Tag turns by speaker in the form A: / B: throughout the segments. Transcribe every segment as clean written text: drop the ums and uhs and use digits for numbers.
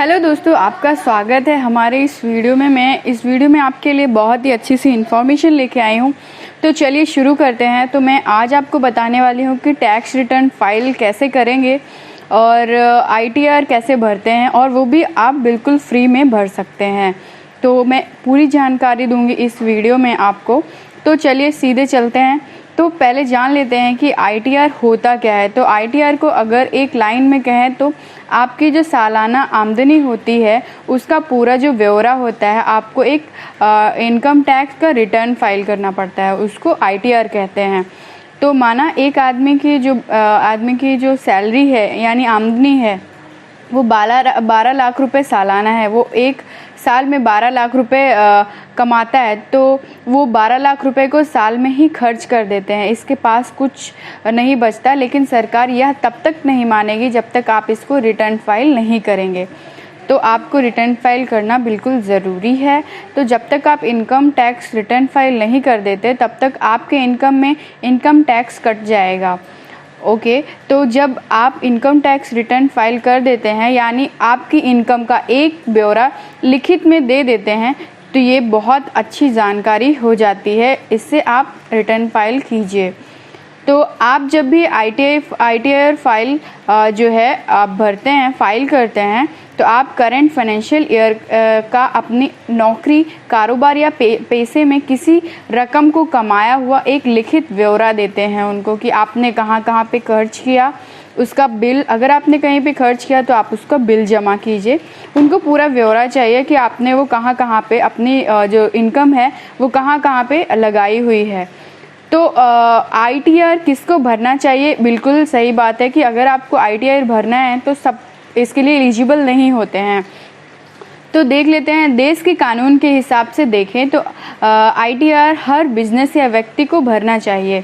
A: Hello दोस्तों, आपका स्वागत है हमारे इस वीडियो में। मैं इस वीडियो में आपके लिए बहुत ही अच्छी सी इन्फॉर्मेशन लेके आई हूँ। तो चलिए शुरू करते हैं। तो मैं आज आपको बताने वाली हूँ कि टैक्स रिटर्न फाइल कैसे करेंगे और ITR कैसे भरते हैं, और वो भी आप बिल्कुल फ्री में भर सकते हैं। तो मैं पूरी जानकारी दूंगी इस वीडियो में आपको। तो चलिए सीधे चलते हैं। तो पहले जान लेते हैं कि ITR होता क्या है। तो ITR को अगर एक लाइन में कहें तो आपकी जो सालाना आमदनी होती है उसका पूरा जो ब्यौरा होता है, आपको एक इनकम टैक्स का रिटर्न फाइल करना पड़ता है, उसको ITR कहते हैं। तो माना एक आदमी की जो सैलरी है यानी आमदनी है वो 12 लाख रुपए सालाना है, वो एक साल में 12 लाख रुपए कमाता है, तो वो 12 लाख रुपए को साल में ही खर्च कर देते हैं। इसके पास कुछ नहीं बचता। लेकिन सरकार यह तब तक नहीं मानेगी जब तक आप इसको रिटर्न फाइल नहीं करेंगे। तो आपको रिटर्न फाइल करना बिल्कुल ज़रूरी है। तो जब तक आप इनकम टैक्स रिटर्न फाइल नहीं कर देते तब तक आपके इनकम में इनकम टैक्स कट जाएगा। ओके, तो जब आप इनकम टैक्स रिटर्न फाइल कर देते हैं यानी आपकी इनकम का एक ब्यौरा लिखित में दे देते हैं, तो ये बहुत अच्छी जानकारी हो जाती है। इससे आप रिटर्न फाइल कीजिए। तो आप जब भी ITR फाइल जो है आप भरते हैं, फाइल करते हैं, तो आप करेंट फाइनेंशियल ईयर का अपनी नौकरी, कारोबार या पैसे में किसी रकम को कमाया हुआ एक लिखित ब्यौरा देते हैं उनको कि आपने कहाँ कहाँ पे खर्च किया, उसका बिल। अगर आपने कहीं पे खर्च किया तो आप उसका बिल जमा कीजिए। उनको पूरा ब्यौरा चाहिए कि आपने वो कहाँ कहाँ पे अपनी जो इनकम है वो कहाँ कहाँ पे लगाई हुई है। तो ITR किसको भरना चाहिए? बिल्कुल सही बात है कि अगर आपको ITR भरना है तो सब इसके लिए एलिजिबल नहीं होते हैं। तो देख लेते हैं, देश के कानून के हिसाब से देखें तो ITR हर बिजनेस या व्यक्ति को भरना चाहिए।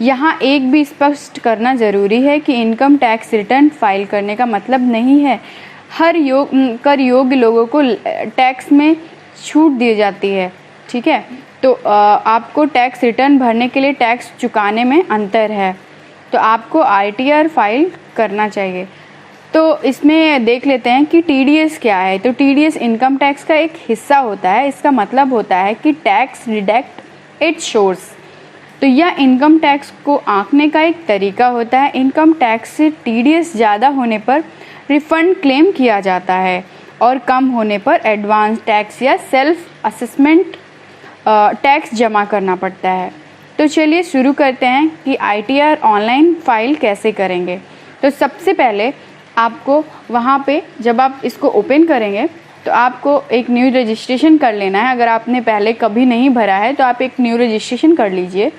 A: यहाँ एक भी स्पष्ट करना ज़रूरी है कि इनकम टैक्स रिटर्न फाइल करने का मतलब नहीं है हर कर योग्य लोगों को टैक्स में छूट दी जाती है। ठीक है, तो आपको टैक्स रिटर्न भरने के लिए टैक्स चुकाने में अंतर है, तो आपको ITR फाइल करना चाहिए। तो इसमें देख लेते हैं कि TDS क्या है। तो TDS इनकम टैक्स का एक हिस्सा होता है। इसका मतलब होता है कि टैक्स डिडक्ट इट सोर्स। तो यह इनकम टैक्स को आंकने का एक तरीका होता है। इनकम टैक्स से TDS ज़्यादा होने पर रिफंड क्लेम किया जाता है और कम होने पर एडवांस टैक्स या सेल्फ असेसमेंट टैक्स जमा करना पड़ता है। तो चलिए शुरू करते हैं कि ITR ऑनलाइन फाइल कैसे करेंगे। तो सबसे पहले आपको वहाँ पे जब आप इसको ओपन करेंगे तो आपको एक न्यू रजिस्ट्रेशन कर लेना है। अगर आपने पहले कभी नहीं भरा है तो आप एक न्यू रजिस्ट्रेशन कर लीजिए।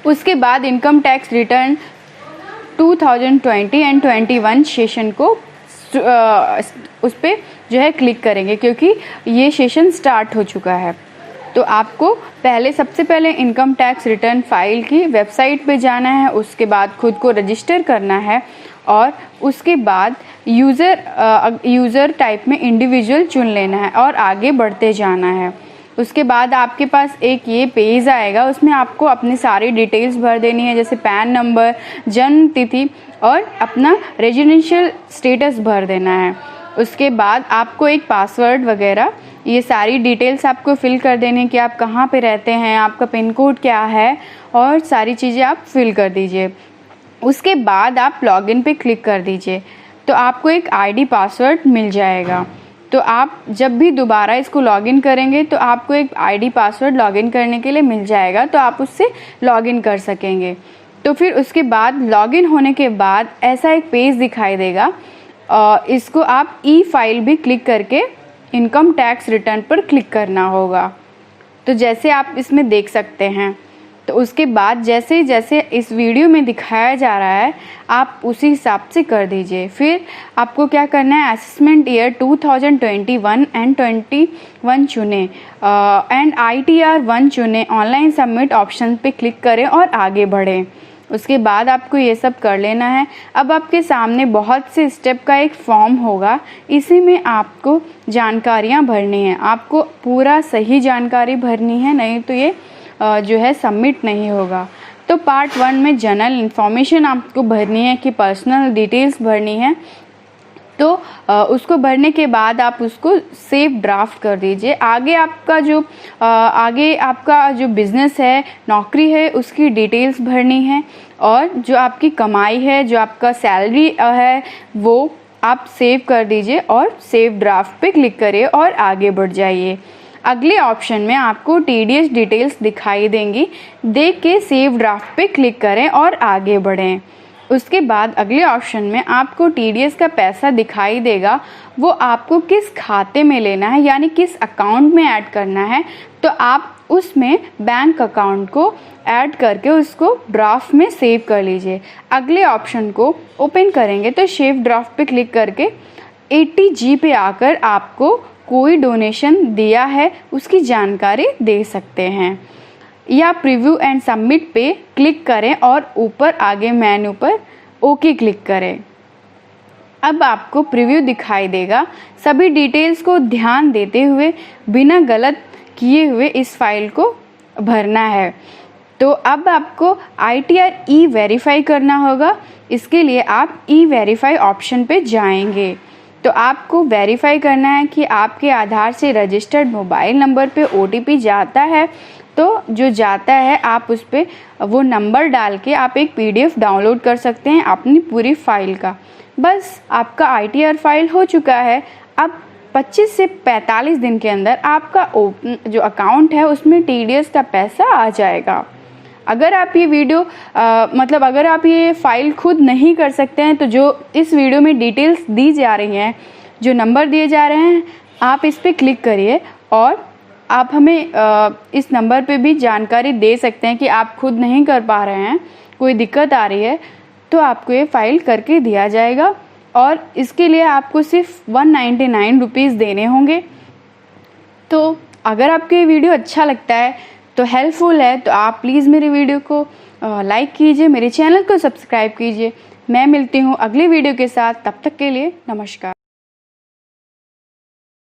A: उसके बाद income tax return 2020 and 21 session को उस पर जो है क्लिक करेंगे, क्योंकि ये सेशन स्टार्ट हो चुका है। तो आपको सबसे पहले इनकम टैक्स रिटर्न फाइल की वेबसाइट पे जाना है। उसके बाद खुद को रजिस्टर करना है और उसके बाद यूज़र टाइप में इंडिविजुअल चुन लेना है और आगे बढ़ते जाना है। उसके बाद आपके पास एक ये पेज आएगा, उसमें आपको अपनी सारी डिटेल्स भर देनी है, जैसे पैन नंबर, जन्म तिथि और अपना रेजिडेंशियल स्टेटस भर देना है। उसके बाद आपको एक पासवर्ड वगैरह ये सारी डिटेल्स आपको फिल कर देनी है कि आप कहाँ पे रहते हैं, आपका पिन कोड क्या है, और सारी चीज़ें आप फिल कर दीजिए। उसके बाद आप लॉगिन पे क्लिक कर दीजिए, तो आपको एक ID पासवर्ड मिल जाएगा। तो आप जब भी दोबारा इसको लॉगिन करेंगे तो आपको एक ID पासवर्ड लॉगिन करने के लिए मिल जाएगा, तो आप उससे लॉगिन कर सकेंगे। तो फिर उसके बाद लॉगिन होने के बाद ऐसा एक पेज दिखाई देगा। इसको आप E-फाइल भी क्लिक करके इनकम टैक्स रिटर्न पर क्लिक करना होगा। तो जैसे आप इसमें देख सकते हैं, तो उसके बाद जैसे जैसे इस वीडियो में दिखाया जा रहा है आप उसी हिसाब से कर दीजिए। फिर आपको क्या करना है, असेसमेंट ईयर 2021 एंड 21 चुनें एंड ITR 1 चुनें, ऑनलाइन सबमिट ऑप्शन पे क्लिक करें और आगे बढ़ें। उसके बाद आपको ये सब कर लेना है। अब आपके सामने बहुत से स्टेप का एक फॉर्म होगा, इसी में आपको जानकारियाँ भरनी है। आपको पूरा सही जानकारी भरनी है, नहीं तो ये जो है सबमिट नहीं होगा। तो पार्ट 1 में जनरल इन्फॉर्मेशन आपको भरनी है कि पर्सनल डिटेल्स भरनी है। तो उसको भरने के बाद आप उसको सेव ड्राफ्ट कर दीजिए। आगे आपका जो बिज़नेस है, नौकरी है, उसकी डिटेल्स भरनी है और जो आपकी कमाई है, जो आपका सैलरी है, वो आप सेव कर दीजिए और सेव ड्राफ्ट पे क्लिक करिए और आगे बढ़ जाइए। अगले ऑप्शन में आपको टीडीएस डिटेल्स दिखाई देंगी, देख के सेव ड्राफ्ट पे क्लिक करें और आगे बढ़ें। उसके बाद अगले ऑप्शन में आपको टीडीएस का पैसा दिखाई देगा, वो आपको किस खाते में लेना है, यानी किस अकाउंट में ऐड करना है। तो आप उसमें बैंक अकाउंट को ऐड करके उसको ड्राफ्ट में सेव कर लीजिए। अगले ऑप्शन को ओपन करेंगे तो सेव ड्राफ्ट पे क्लिक करके 80G पे आकर आपको कोई डोनेशन दिया है उसकी जानकारी दे सकते हैं, या प्रीव्यू एंड सबमिट पे क्लिक करें और ऊपर आगे मेन्यू पर ओके क्लिक करें। अब आपको प्रीव्यू दिखाई देगा। सभी डिटेल्स को ध्यान देते हुए बिना गलत किए हुए इस फाइल को भरना है। तो अब आपको ITR ई-वेरीफाई करना होगा। इसके लिए आप ई-वेरीफाई ऑप्शन पे जाएंगे तो आपको वेरीफाई करना है कि आपके आधार से रजिस्टर्ड मोबाइल नंबर पे OTP जाता है। तो जो जाता है आप उस पर वो नंबर डाल के आप एक PDF डाउनलोड कर सकते हैं अपनी पूरी फाइल का। बस आपका ITR फाइल हो चुका है। अब 25 से 45 दिन के अंदर आपका जो अकाउंट है उसमें TDS का पैसा आ जाएगा। अगर आप ये वीडियो अगर आप ये फाइल खुद नहीं कर सकते हैं तो जो इस वीडियो में डिटेल्स दी जा रही हैं, जो नंबर दिए जा रहे हैं, आप इस पर क्लिक करिए और आप हमें इस नंबर पे भी जानकारी दे सकते हैं कि आप खुद नहीं कर पा रहे हैं, कोई दिक्कत आ रही है, तो आपको ये फाइल करके दिया जाएगा और इसके लिए आपको सिर्फ 199 रुपीज़ देने होंगे। तो अगर आपको ये वीडियो अच्छा लगता है तो हेल्पफुल है तो आप प्लीज़ मेरे वीडियो को लाइक कीजिए, मेरे चैनल को सब्सक्राइब कीजिए। मैं मिलती हूँ अगली वीडियो के साथ, तब तक के लिए नमस्कार।